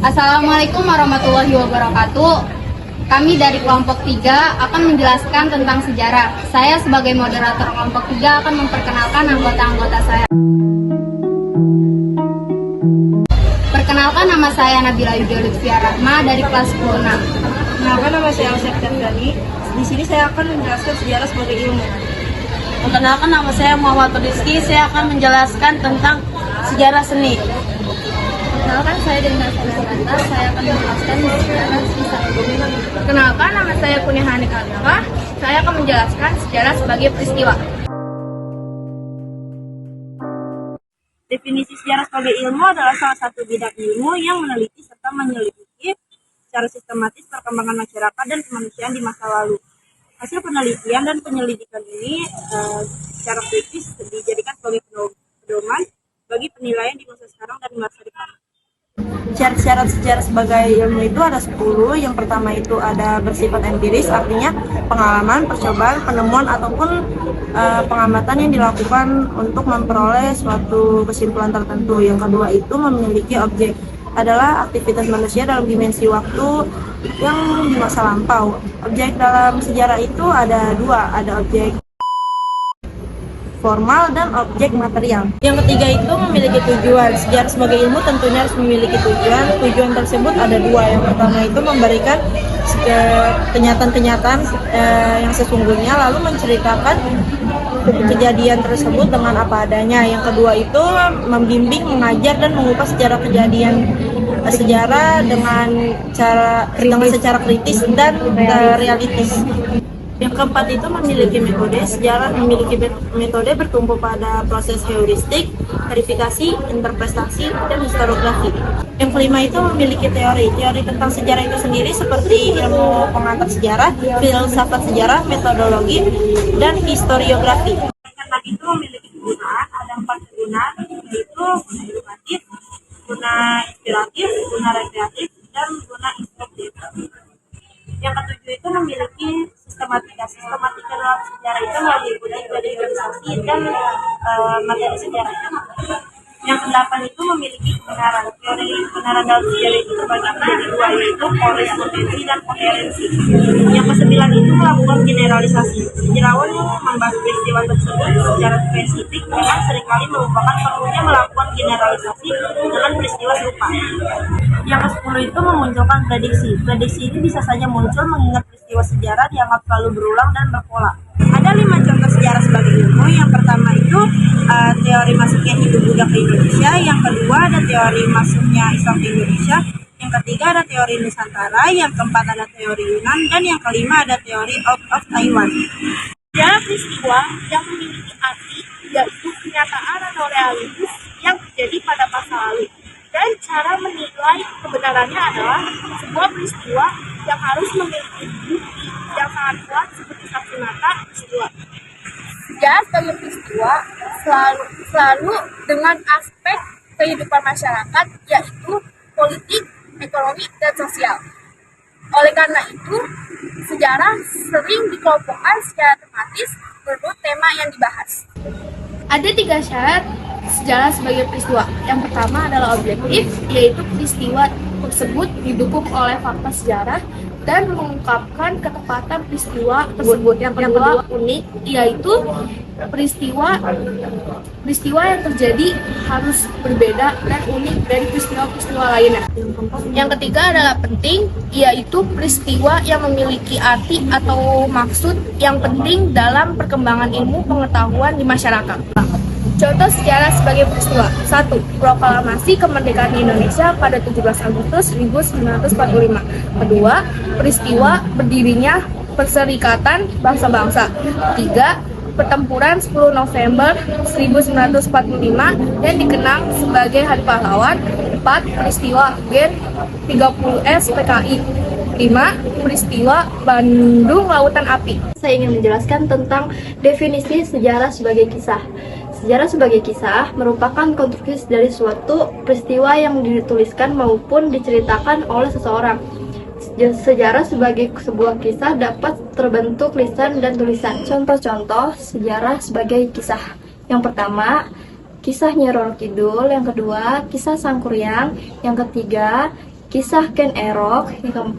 Assalamualaikum warahmatullahi wabarakatuh. Kami dari kelompok 3 akan menjelaskan tentang sejarah. Saya sebagai moderator kelompok 3 akan memperkenalkan anggota-anggota saya. Perkenalkan, nama saya Nabila Yuda Lutfia Rahma dari kelas 10 Perkenalkan, nama saya Ausep Dani. Di sini saya akan menjelaskan sejarah sebagai ilmu. Perkenalkan, nama saya Muhammad Rizky. Saya akan menjelaskan tentang sejarah seni. Perkenalkan, saya Dina Sananta. Saya akan menjelaskan sejarah kisah. Perkenalkan, nama saya Kunihani Kalifah. Saya akan menjelaskan sejarah sebagai peristiwa. Definisi sejarah sebagai ilmu adalah salah satu bidang ilmu yang meneliti serta menyelidiki secara sistematis perkembangan masyarakat dan kemanusiaan di masa lalu. Hasil penelitian dan penyelidikan ini secara kritis dijadikan sebagai pedoman bagi penilaian di masa sekarang dan masa depan. Syarat-syarat sejarah sebagai ilmu itu ada 10. Yang pertama itu ada bersifat empiris, artinya pengalaman, percobaan, penemuan ataupun pengamatan yang dilakukan untuk memperoleh suatu kesimpulan tertentu. Yang kedua itu memiliki objek, adalah aktivitas manusia dalam dimensi waktu yang di masa lampau. Objek dalam sejarah itu ada dua, ada objek formal dan objek material. Yang ketiga itu memiliki tujuan. Sejarah sebagai ilmu tentunya harus memiliki tujuan. Tujuan tersebut ada dua. Yang pertama itu memberikan kenyataan-kenyataan yang sesungguhnya, lalu menceritakan kejadian tersebut dengan apa adanya. Yang kedua itu membimbing, mengajar dan mengupas sejarah kejadian sejarah dengan secara kritis dan realistis. Yang keempat itu memiliki metode. Sejarah memiliki metode bertumpu pada proses heuristik, verifikasi, interpretasi, dan historiografi. Yang kelima itu memiliki teori. Teori tentang sejarah itu sendiri seperti ilmu pengantar sejarah, filsafat sejarah, metodologi, dan historiografi. Karena itu memiliki kegunaan, ada 4 kegunaan, yaitu guna edukatif, guna inspiratif, guna rekreatif, dan guna instruktif. Yang ketujuh itu memiliki sistematika. Sistematika dalam sejarah itu meliputi periodisasi dan materi sejarah. Yang kedelapan itu memiliki kebenaran. Teori kebenaran dalam sejarah itu terbagi menjadi dua, yaitu korespondensi dan koherensi. Yang kesembilan itu melakukan generalisasi. Sejarawan yang membahas peristiwa tersebut secara spesifik memang seringkali merupakan perlunya melakukan generalisasi dengan peristiwa serupa. Yang ke-10 itu memunculkan prediksi. Prediksi ini bisa saja muncul mengingat peristiwa sejarah dianggap selalu berulang dan berpola. Ada 5 contoh sejarah sebagai ilmu. Yang pertama itu teori masuknya Hindu-Buddha ke Indonesia. Yang kedua ada teori masuknya Islam ke Indonesia. Yang ketiga ada teori Nusantara. Yang keempat ada teori Yunan. Dan yang kelima ada teori out of Taiwan. Sejarah peristiwa yang memiliki arti, yaitu kenyataan atau realitas yang terjadi pada masa lalu. Dan cara menilai kebenarannya adalah sebuah peristiwa yang harus memiliki bukti yang sangat kuat seperti saksi mata peristiwa. Sejarah sebagai peristiwa selalu dengan aspek kehidupan masyarakat, yaitu politik, ekonomi, dan sosial. Oleh karena itu, sejarah sering dikelompokkan secara tematis menurut tema yang dibahas. Ada 3 syarat sejarah sebagai peristiwa. Yang pertama adalah objektif, yaitu peristiwa tersebut didukung oleh fakta sejarah dan mengungkapkan ketepatan peristiwa tersebut. Yang kedua unik, yaitu peristiwa yang terjadi harus berbeda dan unik dari peristiwa-peristiwa lainnya. Yang ketiga adalah penting, yaitu peristiwa yang memiliki arti atau maksud yang penting dalam perkembangan ilmu pengetahuan di masyarakat. Contoh sejarah sebagai peristiwa. 1. Proklamasi kemerdekaan Indonesia pada 17 Agustus 1945. Kedua, peristiwa berdirinya Perserikatan Bangsa-Bangsa. 3. Pertempuran 10 November 1945 yang dikenang sebagai Hari Pahlawan. 4. Peristiwa Gen 30S PKI. 5. Peristiwa Bandung Lautan Api. Saya ingin menjelaskan tentang definisi sejarah sebagai kisah. Sejarah sebagai kisah merupakan konstruksi dari suatu peristiwa yang dituliskan maupun diceritakan oleh seseorang. Sejarah sebagai sebuah kisah dapat terbentuk lisan dan tulisan. Contoh-contoh sejarah sebagai kisah. Yang pertama, kisah Nyi Roro Kidul. Yang kedua, kisah Sangkuriang. Yang ketiga, kisah Ken Arok,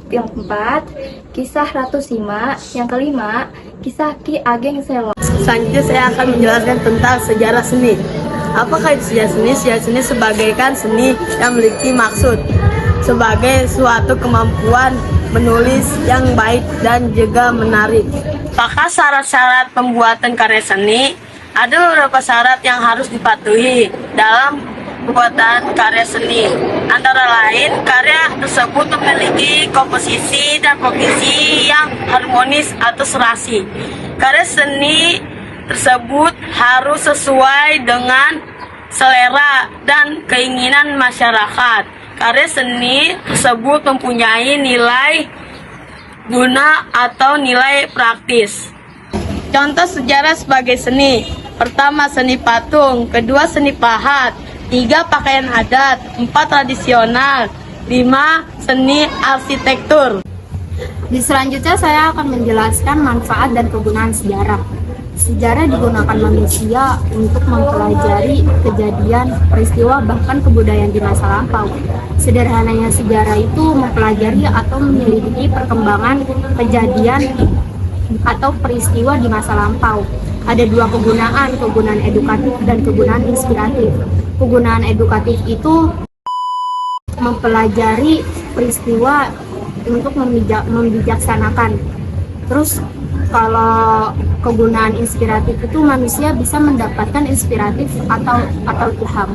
yang keempat, kisah Ratu Sima, yang kelima, kisah Ki Ageng Selo. Selanjutnya saya akan menjelaskan tentang sejarah seni. Apakah itu sejarah seni? Sejarah seni sebagaikan seni yang memiliki maksud sebagai suatu kemampuan menulis yang baik dan juga menarik. Apakah syarat-syarat pembuatan karya seni? Ada beberapa syarat yang harus dipatuhi dalam pembuatan karya seni. Antara lain, karya tersebut memiliki komposisi dan proporsi yang harmonis atau serasi. Karya seni tersebut harus sesuai dengan selera dan keinginan masyarakat. Karya seni tersebut mempunyai nilai guna atau nilai praktis. Contoh sejarah sebagai seni. Pertama, seni patung. Kedua, seni pahat. 3, pakaian adat. 4, tradisional. 5, seni arsitektur. Di selanjutnya saya akan menjelaskan manfaat dan kegunaan sejarah. Sejarah digunakan manusia untuk mempelajari kejadian, peristiwa, bahkan kebudayaan di masa lampau. Sederhananya sejarah itu mempelajari atau menyelidiki perkembangan kejadian atau peristiwa di masa lampau. Ada dua kegunaan edukatif dan kegunaan inspiratif. Kegunaan edukatif itu mempelajari peristiwa untuk membijaksanakan. Terus kalau kegunaan inspiratif itu manusia bisa mendapatkan inspiratif atau ilham.